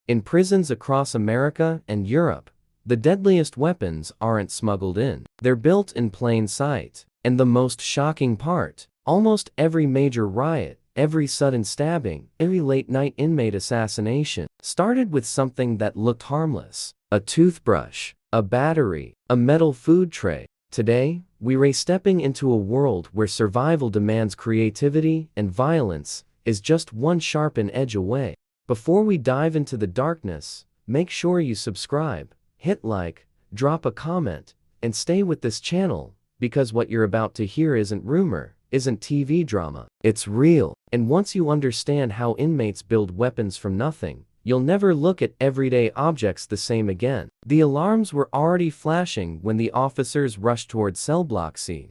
In prisons across America and Europe, the deadliest weapons aren't smuggled in. They're built in plain sight. And the most shocking part, almost every major riot, every sudden stabbing, every late-night inmate assassination started with something that looked harmless. A toothbrush, a battery, a metal food tray. Today, we're stepping into a world where survival demands creativity and violence is just one sharpened edge away. Before we dive into the darkness, make sure you subscribe, hit like, drop a comment, and stay with this channel, because what you're about to hear isn't rumor, isn't TV drama. It's real. And once you understand how inmates build weapons from nothing, you'll never look at everyday objects the same again. The alarms were already flashing when the officers rushed toward cell block C.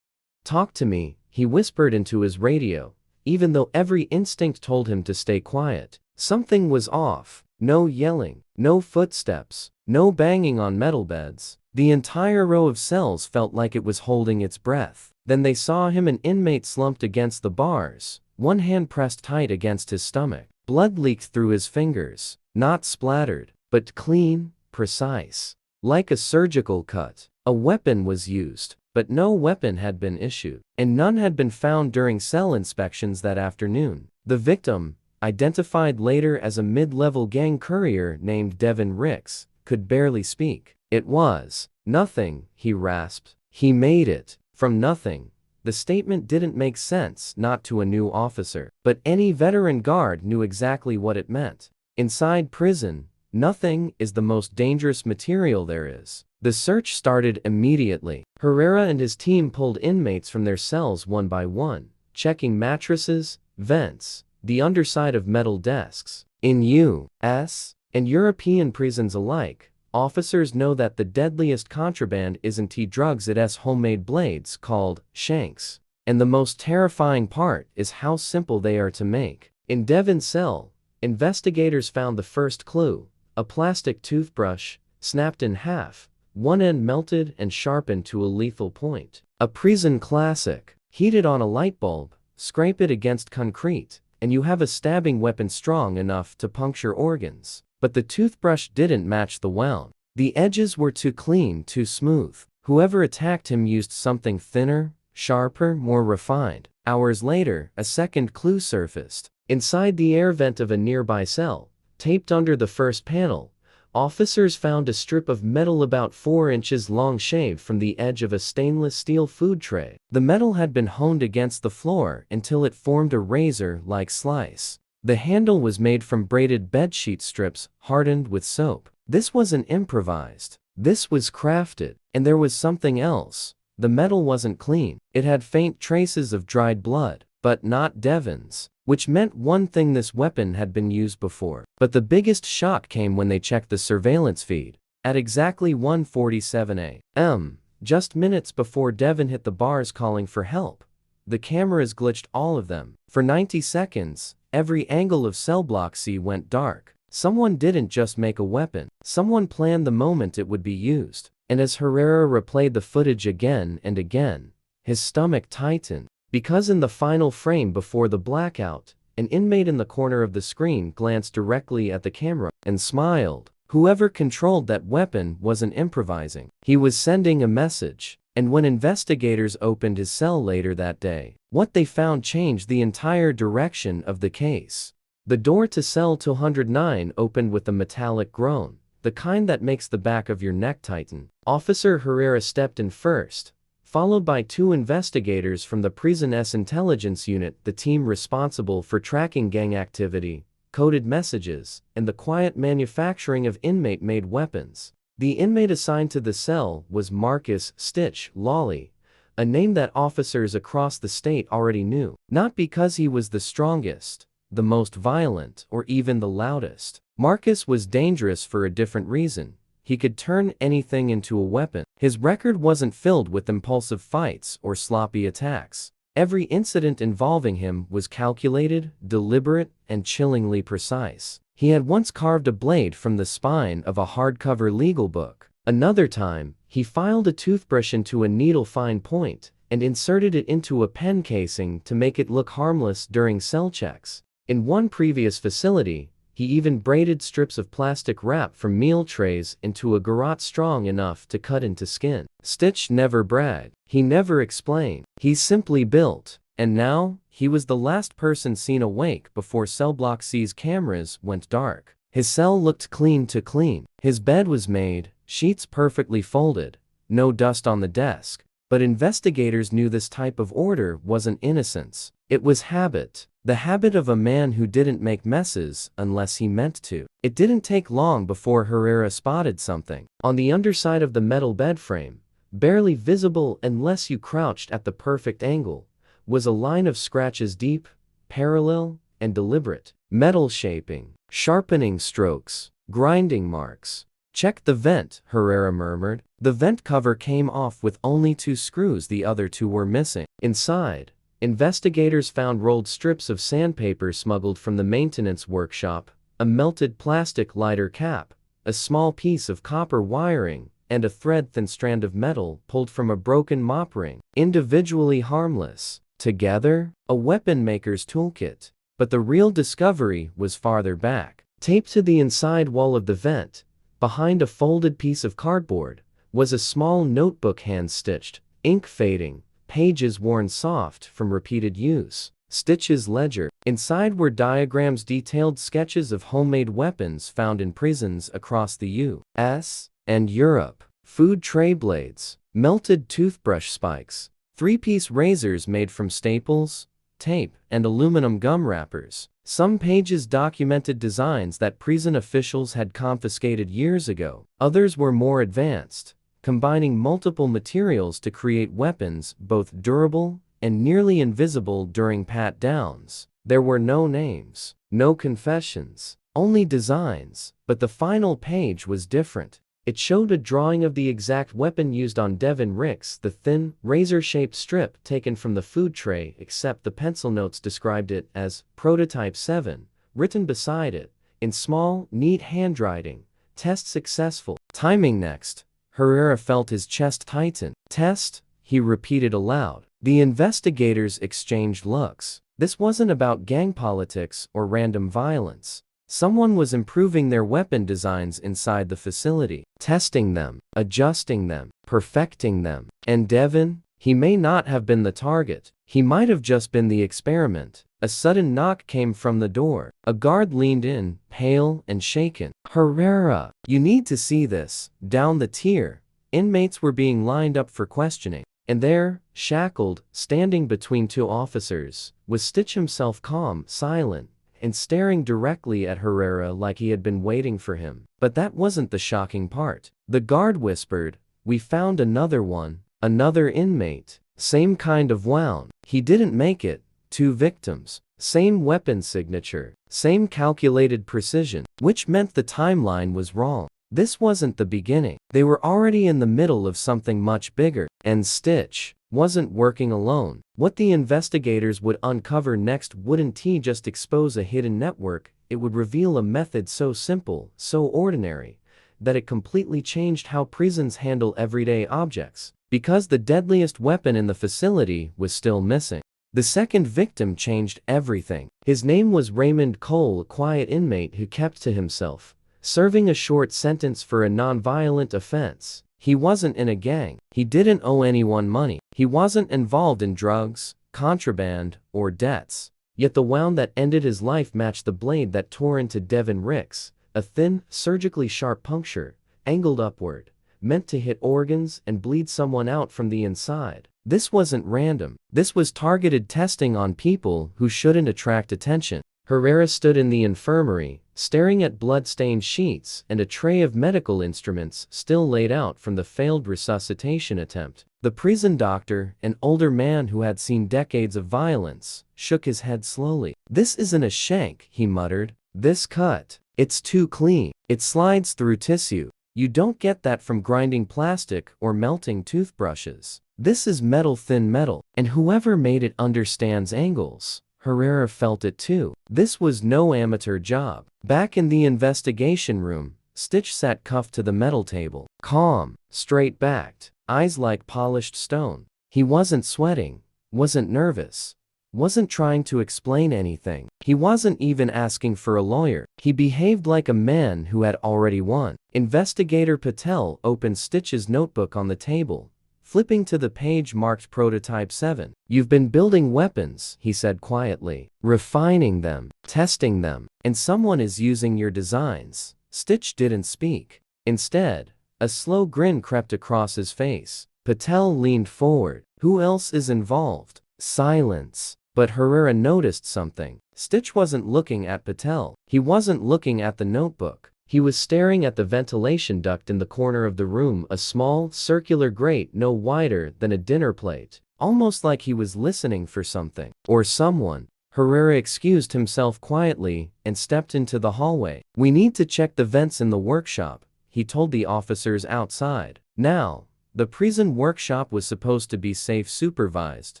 "Talk to me," he whispered into his radio, even though every instinct told him to stay quiet. Something was off. No yelling, no footsteps, no banging on metal beds. The entire row of cells felt like it was holding its breath. Then they saw him, an inmate slumped against the bars, one hand pressed tight against his stomach. Blood leaked through his fingers, not splattered, but clean, precise, like a surgical cut. A weapon was used, but no weapon had been issued, and none had been found during cell inspections that afternoon. The victim, identified later as a mid-level gang courier named Devin Ricks, could barely speak. "It was nothing," he rasped. "He made it from nothing." The statement didn't make sense, not to a new officer, but any veteran guard knew exactly what it meant. Inside prison, nothing is the most dangerous material there is. The search started immediately. Herrera and his team pulled inmates from their cells one by one, checking mattresses, vents, the underside of metal desks. In U.S. and European prisons alike, officers know that the deadliest contraband isn't drugs, it's homemade blades called shanks. And the most terrifying part is how simple they are to make. In Devin's cell, investigators found the first clue: a plastic toothbrush, snapped in half, one end melted and sharpened to a lethal point. A prison classic. Heat it on a light bulb, scrape it against concrete, and you have a stabbing weapon strong enough to puncture organs. But the toothbrush didn't match the wound. The edges were too clean, too smooth. Whoever attacked him used something thinner, sharper, more refined. Hours later, a second clue surfaced. Inside the air vent of a nearby cell, taped under the first panel, officers found a strip of metal about 4 inches long shaved from the edge of a stainless steel food tray. The metal had been honed against the floor until it formed a razor-like slice. The handle was made from braided bedsheet strips hardened with soap. This wasn't improvised. This was crafted. And there was something else. The metal wasn't clean. It had faint traces of dried blood, but not Devin's. Which meant one thing: this weapon had been used before. But the biggest shock came when they checked the surveillance feed. At exactly 1:47 a.m., just minutes before Devin hit the bars calling for help, the cameras glitched, all of them. For 90 seconds, every angle of cell block C went dark. Someone didn't just make a weapon. Someone planned the moment it would be used. And as Herrera replayed the footage again and again, his stomach tightened. Because in the final frame before the blackout, an inmate in the corner of the screen glanced directly at the camera and smiled. Whoever controlled that weapon wasn't improvising. He was sending a message. And when investigators opened his cell later that day, what they found changed the entire direction of the case. The door to cell 209 opened with a metallic groan, the kind that makes the back of your neck tighten. Officer Herrera stepped in first, followed by 2 investigators from the prison's intelligence unit, the team responsible for tracking gang activity, coded messages, and the quiet manufacturing of inmate-made weapons. The inmate assigned to the cell was Marcus "Stitch" Lawley, a name that officers across the state already knew. Not because he was the strongest, the most violent, or even the loudest. Marcus was dangerous for a different reason. He could turn anything into a weapon. His record wasn't filled with impulsive fights or sloppy attacks. Every incident involving him was calculated, deliberate, and chillingly precise. He had once carved a blade from the spine of a hardcover legal book. Another time, he filed a toothbrush into a needle-fine point and inserted it into a pen casing to make it look harmless during cell checks. In one previous facility, he even braided strips of plastic wrap from meal trays into a garrote strong enough to cut into skin. Stitch never bragged. He never explained. He simply built. And now, he was the last person seen awake before Cell Block C's cameras went dark. His cell looked clean to clean. His bed was made, sheets perfectly folded, no dust on the desk. But investigators knew this type of order wasn't innocence. It was habit. The habit of a man who didn't make messes unless he meant to. It didn't take long before Herrera spotted something. On the underside of the metal bed frame, barely visible unless you crouched at the perfect angle, was a line of scratches deep, parallel, and deliberate. Metal shaping, sharpening strokes, grinding marks. "Check the vent," Herrera murmured. The vent cover came off with only 2 screws, the other 2 were missing. Inside, investigators found rolled strips of sandpaper smuggled from the maintenance workshop, a melted plastic lighter cap, a small piece of copper wiring, and a thread-thin strand of metal pulled from a broken mop ring. Individually harmless. Together, a weapon maker's toolkit. But the real discovery was farther back. Taped to the inside wall of the vent, behind a folded piece of cardboard, was a small notebook, hand-stitched, ink fading, pages worn soft from repeated use. Stitch's ledger. Inside were diagrams, detailed sketches of homemade weapons found in prisons across the U.S. and Europe. Food tray blades, melted toothbrush spikes, 3-piece razors made from staples, tape, and aluminum gum wrappers. Some pages documented designs that prison officials had confiscated years ago. Others were more advanced, combining multiple materials to create weapons both durable and nearly invisible during pat-downs. There were no names, no confessions, only designs. But the final page was different. It showed a drawing of the exact weapon used on Devin Ricks, the thin, razor-shaped strip taken from the food tray, except the pencil notes described it as Prototype 7, written beside it, in small, neat handwriting. "Test successful." Timing next. Herrera felt his chest tighten. "Test," he repeated aloud. The investigators exchanged looks. This wasn't about gang politics or random violence. Someone was improving their weapon designs inside the facility, testing them, adjusting them, perfecting them. And Devin, he may not have been the target. He might have just been the experiment. A sudden knock came from the door. A guard leaned in, pale and shaken. "Herrera, you need to see this." Down the tier, inmates were being lined up for questioning. And there, shackled, standing between 2 officers, was Stitch himself, calm, silent, and staring directly at Herrera like he had been waiting for him. But that wasn't the shocking part. The guard whispered, "We found another one, another inmate. Same kind of wound. He didn't make it. 2 victims. Same weapon signature. Same calculated precision." Which meant the timeline was wrong. This wasn't the beginning. They were already in the middle of something much bigger. And Stitch wasn't working alone. What the investigators would uncover next wouldn't just expose a hidden network, it would reveal a method so simple, so ordinary, that it completely changed how prisons handle everyday objects. Because the deadliest weapon in the facility was still missing. The second victim changed everything. His name was Raymond Cole, a quiet inmate who kept to himself, serving a short sentence for a non-violent offense. He wasn't in a gang. He didn't owe anyone money. He wasn't involved in drugs, contraband, or debts. Yet the wound that ended his life matched the blade that tore into Devin Ricks, a thin, surgically sharp puncture, angled upward, meant to hit organs and bleed someone out from the inside. This wasn't random. This was targeted testing on people who shouldn't attract attention. Herrera stood in the infirmary, staring at blood-stained sheets and a tray of medical instruments still laid out from the failed resuscitation attempt. The prison doctor, an older man who had seen decades of violence, shook his head slowly. "This isn't a shank," he muttered. "This cut. It's too clean. It slides through tissue. You don't get that from grinding plastic or melting toothbrushes. This is metal, thin metal, and whoever made it understands angles." Herrera felt it too. This was no amateur job. Back in the investigation room, Stitch sat cuffed to the metal table, calm, straight-backed, eyes like polished stone. He wasn't sweating, wasn't nervous, wasn't trying to explain anything. He wasn't even asking for a lawyer. He behaved like a man who had already won. Investigator Patel opened Stitch's notebook on the table, flipping to the page marked Prototype 7. "You've been building weapons," he said quietly, "refining them, testing them, and someone is using your designs." Stitch didn't speak. Instead, a slow grin crept across his face. Patel leaned forward. "Who else is involved?" Silence. But Herrera noticed something. Stitch wasn't looking at Patel. He wasn't looking at the notebook. He was staring at the ventilation duct in the corner of the room, a small, circular grate no wider than a dinner plate, almost like he was listening for something or someone. Herrera excused himself quietly and stepped into the hallway. "We need to check the vents in the workshop," he told the officers outside. Now, the prison workshop was supposed to be safe, supervised,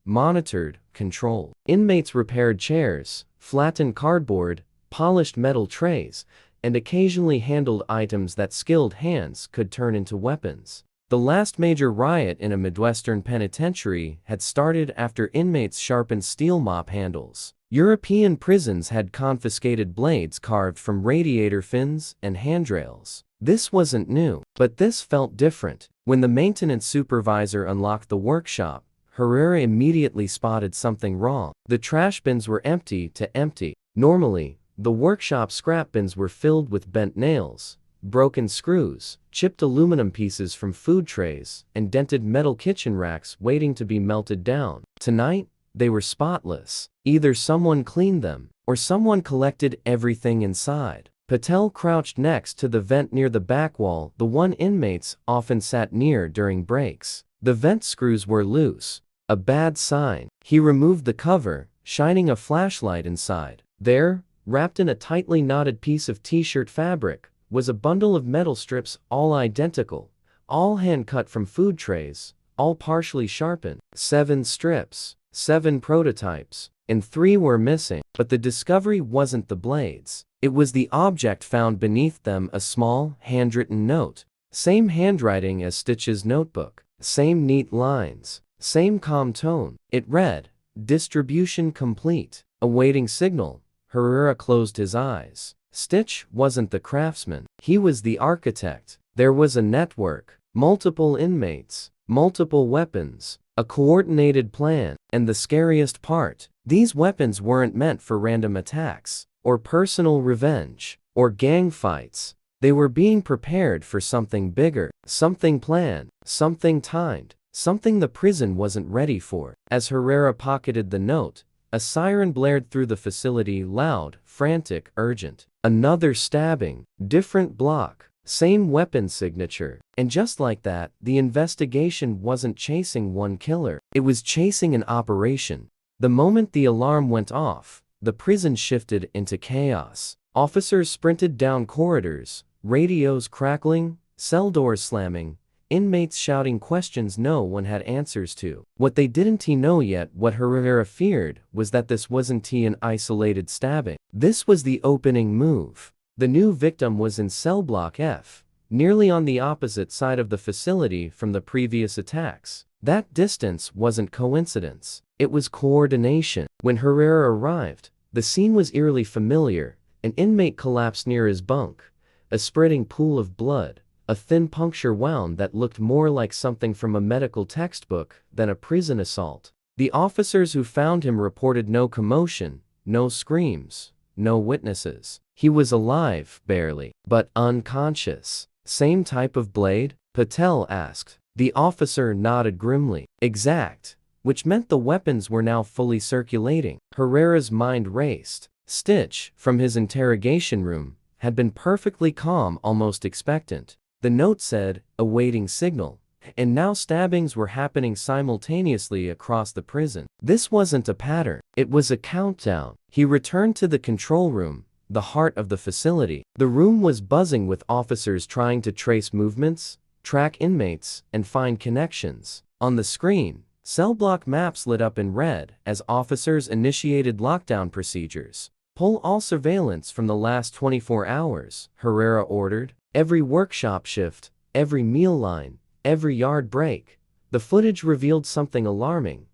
monitored, controlled. Inmates repaired chairs, flattened cardboard, polished metal trays, and occasionally handled items that skilled hands could turn into weapons. The last major riot in a Midwestern penitentiary had started after inmates sharpened steel mop handles. European prisons had confiscated blades carved from radiator fins and handrails. This wasn't new, but this felt different. When the maintenance supervisor unlocked the workshop, Herrera immediately spotted something wrong. The trash bins were empty to empty. Normally, the workshop scrap bins were filled with bent nails, broken screws, chipped aluminum pieces from food trays, and dented metal kitchen racks waiting to be melted down. Tonight, they were spotless. Either someone cleaned them, or someone collected everything inside. Patel crouched next to the vent near the back wall, the one inmates often sat near during breaks. The vent screws were loose. A bad sign. He removed the cover, shining a flashlight inside. There, wrapped in a tightly knotted piece of t-shirt fabric, was a bundle of metal strips, all identical, all hand-cut from food trays, all partially sharpened. 7 strips, 7 prototypes, and 3 were missing. But the discovery wasn't the blades. It was the object found beneath them, a small, handwritten note. Same handwriting as Stitch's notebook. Same neat lines. Same calm tone. It read, "Distribution complete. Awaiting signal." Herrera closed his eyes. Stitch wasn't the craftsman. He was the architect. There was a network, multiple inmates, multiple weapons, a coordinated plan, and the scariest part, these weapons weren't meant for random attacks, or personal revenge, or gang fights. They were being prepared for something bigger, something planned, something timed, something the prison wasn't ready for. As Herrera pocketed the note, a siren blared through the facility, loud, frantic, urgent. Another stabbing, different block, same weapon signature. And just like that, the investigation wasn't chasing one killer. It was chasing an operation. The moment the alarm went off, the prison shifted into chaos. Officers sprinted down corridors, radios crackling, cell doors slamming, inmates shouting questions no one had answers to. What they didn't know yet, what Herrera feared, was that this wasn't an isolated stabbing. This was the opening move. The new victim was in cell block F, nearly on the opposite side of the facility from the previous attacks. That distance wasn't coincidence. It was coordination. When Herrera arrived, the scene was eerily familiar. An inmate collapsed near his bunk, a spreading pool of blood, a thin puncture wound that looked more like something from a medical textbook than a prison assault. The officers who found him reported no commotion, no screams, no witnesses. He was alive, barely, but unconscious. "Same type of blade?" Patel asked. The officer nodded grimly. "Exact," which meant the weapons were now fully circulating. Herrera's mind raced. Stitch, from his interrogation room, had been perfectly calm, almost expectant. The note said, awaiting signal. And now stabbings were happening simultaneously across the prison. This wasn't a pattern. It was a countdown. He returned to the control room, the heart of the facility. The room was buzzing with officers trying to trace movements, track inmates, and find connections. On the screen, cell block maps lit up in red as officers initiated lockdown procedures. Pull all surveillance from the last 24 hours, Herrera ordered. Every workshop shift, every meal line, every yard break. The footage revealed something alarming.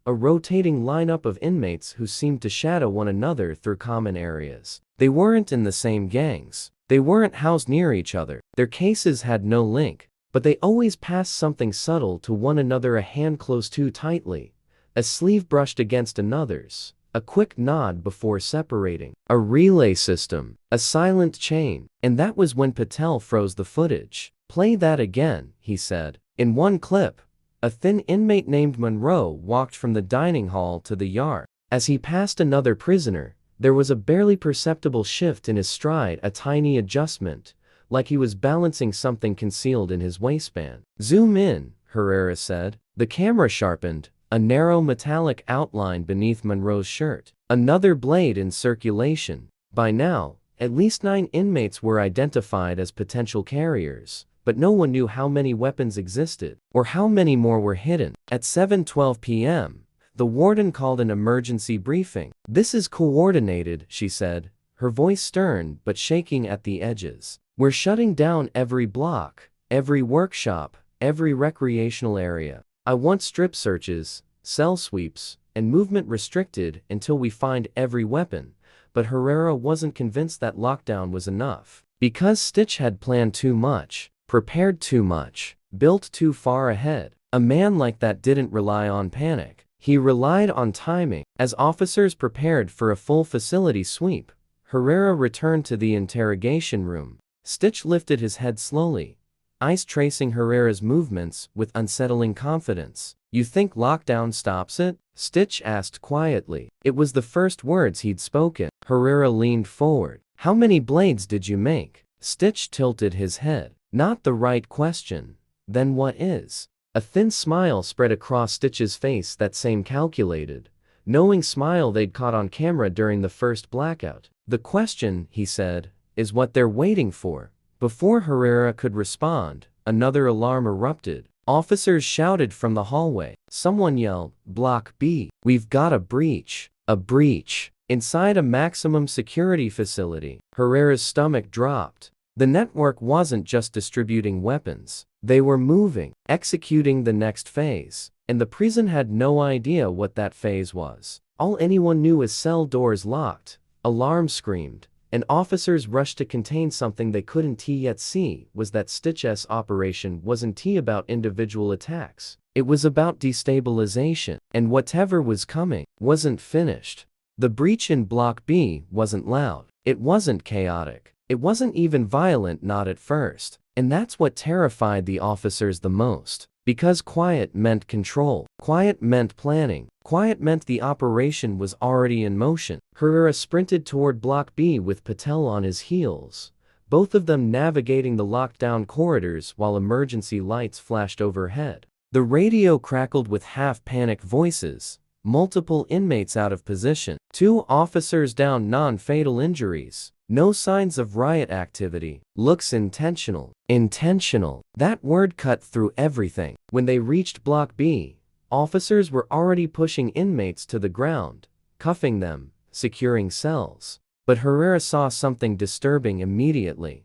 A rotating lineup of inmates who seemed to shadow one another through common areas. They weren't in the same gangs. They weren't housed near each other. Their cases had no link, but they always passed something subtle to one another, a hand closed too tightly, a sleeve brushed against another's, a quick nod before separating. A relay system, a silent chain. And that was when Patel froze the footage. Play that again, he said. In one clip, a thin inmate named Monroe walked from the dining hall to the yard. As he passed another prisoner, there was a barely perceptible shift in his stride, a tiny adjustment, like he was balancing something concealed in his waistband. Zoom in, Herrera said. The camera sharpened, a narrow metallic outline beneath Monroe's shirt. Another blade in circulation. By now, at least 9 inmates were identified as potential carriers, but no one knew how many weapons existed, or how many more were hidden. At 7:12 p.m., the warden called an emergency briefing. "This is coordinated," she said, her voice stern but shaking at the edges. "We're shutting down every block, every workshop, every recreational area. I want strip searches, cell sweeps, and movement restricted until we find every weapon." But Herrera wasn't convinced that lockdown was enough. Because Stitch had planned too much, prepared too much, built too far ahead. A man like that didn't rely on panic. He relied on timing. As officers prepared for a full facility sweep, Herrera returned to the interrogation room. Stitch lifted his head slowly, eyes tracing Herrera's movements with unsettling confidence. "You think lockdown stops it?" Stitch asked quietly. It was the first words he'd spoken. Herrera leaned forward. "How many blades did you make?" Stitch tilted his head. "Not the right question. Then what is?" A thin smile spread across Stitch's face, that same calculated, knowing smile they'd caught on camera during the first blackout. "The question," he said, "is what they're waiting for." Before Herrera could respond, another alarm erupted. Officers shouted from the hallway. Someone yelled, "Block B! We've got a breach! A breach!" Inside a maximum security facility, Herrera's stomach dropped. The network wasn't just distributing weapons. They were moving, executing the next phase. And the prison had no idea what that phase was. All anyone knew was cell doors locked, alarms screamed, and officers rushed to contain something they couldn't yet see was that Stitch's operation wasn't about individual attacks. It was about destabilization, and whatever was coming wasn't finished. The breach in Block B wasn't loud. It wasn't chaotic. It wasn't even violent, not at first. And that's what terrified the officers the most. Because quiet meant control. Quiet meant planning. Quiet meant the operation was already in motion. Herrera sprinted toward Block B with Patel on his heels, both of them navigating the lockdown corridors while emergency lights flashed overhead. The radio crackled with half-panicked voices. Multiple inmates out of position. 2 officers down, non-fatal injuries. No signs of riot activity. Looks intentional. Intentional. That word cut through everything. When they reached Block B, officers were already pushing inmates to the ground, cuffing them, securing cells. But Herrera saw something disturbing immediately.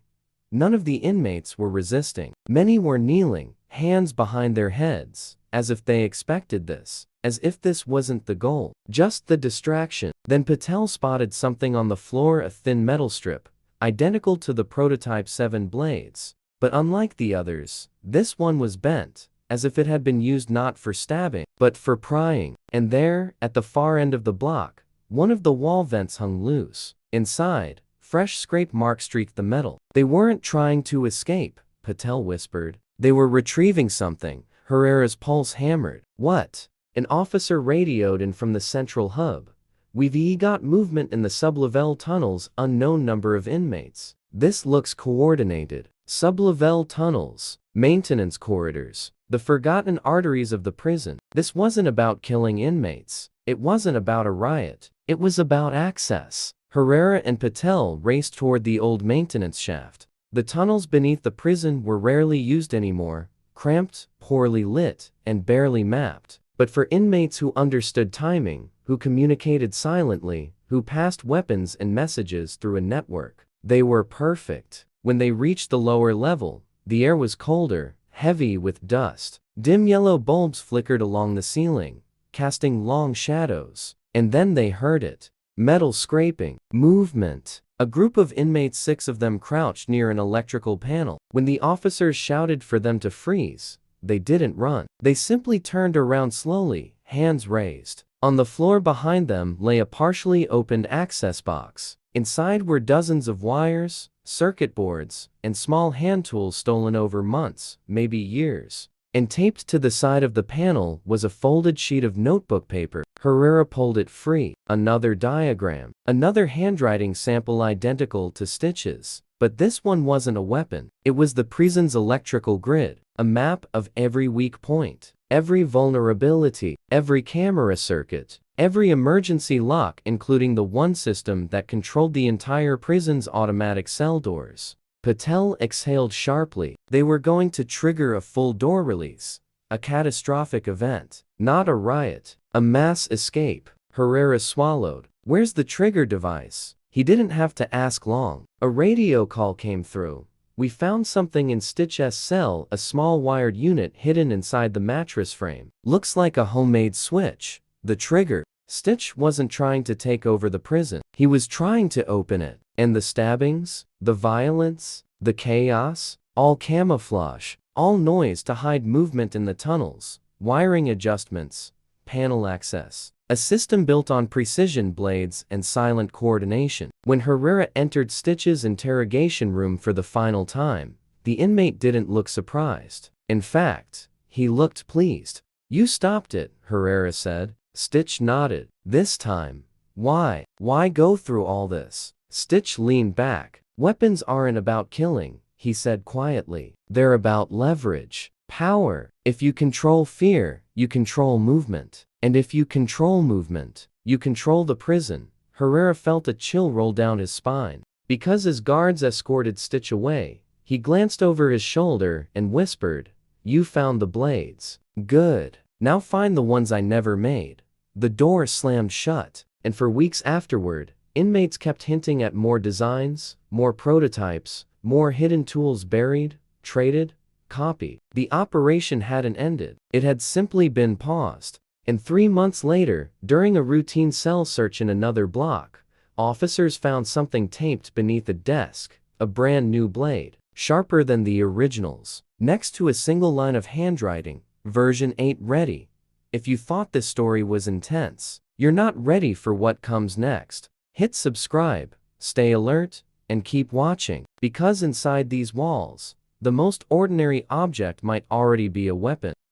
None of the inmates were resisting. Many were kneeling, hands behind their heads, as if they expected this. As if this wasn't the goal, just the distraction. Then Patel spotted something on the floor, a thin metal strip, identical to the prototype 7 blades. But unlike the others, this one was bent, as if it had been used not for stabbing, but for prying. And there, at the far end of the block, one of the wall vents hung loose. Inside, fresh scrape marks streaked the metal. "They weren't trying to escape," Patel whispered. "They were retrieving something." Herrera's pulse hammered. "What?" An officer radioed in from the central hub. We've got movement in the sublevel tunnels, unknown number of inmates. This looks coordinated. Sublevel tunnels, maintenance corridors, the forgotten arteries of the prison. This wasn't about killing inmates. It wasn't about a riot. It was about access. Herrera and Patel raced toward the old maintenance shaft. The tunnels beneath the prison were rarely used anymore, cramped, poorly lit, and barely mapped. But for inmates who understood timing, who communicated silently, who passed weapons and messages through a network, they were perfect. When they reached the lower level, the air was colder, heavy with dust. Dim yellow bulbs flickered along the ceiling, casting long shadows. And then they heard it. Metal scraping. Movement. A group of inmates, 6 of them, crouched near an electrical panel. When the officers shouted for them to freeze, they didn't run. They simply turned around slowly, hands raised. On the floor behind them lay a partially opened access box. Inside were dozens of wires, circuit boards, and small hand tools stolen over months, maybe years. And taped to the side of the panel was a folded sheet of notebook paper. Herrera pulled it free. Another diagram. Another handwriting sample identical to Stitch's. But this one wasn't a weapon. It was the prison's electrical grid. A map of every weak point, every vulnerability, every camera circuit, every emergency lock, including the one system that controlled the entire prison's automatic cell doors. Patel exhaled sharply. They were going to trigger a full door release. A catastrophic event. Not a riot. A mass escape. Herrera swallowed. Where's the trigger device? He didn't have to ask long. A radio call came through. We found something in Stitch's cell, a small wired unit hidden inside the mattress frame. Looks like a homemade switch. The trigger. Stitch wasn't trying to take over the prison. He was trying to open it. And the stabbings, the violence, the chaos, all camouflage, all noise to hide movement in the tunnels, wiring adjustments, panel access. A system built on precision blades and silent coordination. When Herrera entered Stitch's interrogation room for the final time, the inmate didn't look surprised. In fact, he looked pleased. "You stopped it," Herrera said. Stitch nodded. "This time. Why? Why go through all this?" Stitch leaned back. "Weapons aren't about killing," he said quietly. "They're about leverage. Power. If you control fear, you control movement. And if you control movement, you control the prison." Herrera felt a chill roll down his spine. Because his guards escorted Stitch away, he glanced over his shoulder and whispered, "You found the blades. Good. Now find the ones I never made." The door slammed shut, and for weeks afterward, inmates kept hinting at more designs, more prototypes, more hidden tools buried, traded, copied. The operation hadn't ended. It had simply been paused. And 3 months later, during a routine cell search in another block, officers found something taped beneath a desk, a brand new blade, sharper than the originals. Next to a single line of handwriting, version 8 ready. If you thought this story was intense, you're not ready for what comes next. Hit subscribe, stay alert, and keep watching. Because inside these walls, the most ordinary object might already be a weapon.